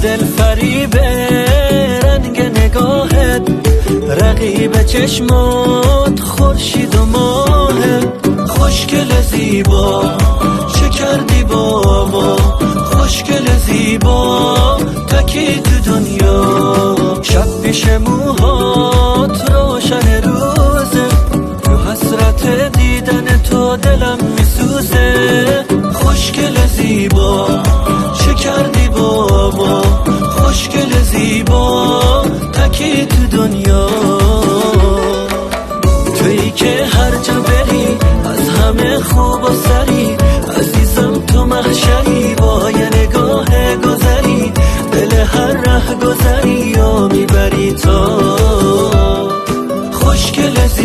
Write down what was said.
دل فریبه رنگ نگاهت، رقیب چشمات خورشید و ماهت. خوشگل زیبا چه کردی با ما، خوشگل زیبا تکی تو دنیا. شب پیش موهات روشن روزه، تو حسرت دیدن تو دلم میسوزه. خوشگل زیبا چه کردی با ما، خوشگل زیبا تکی تو دنیا. تویی که هر جا بری از همه خوب و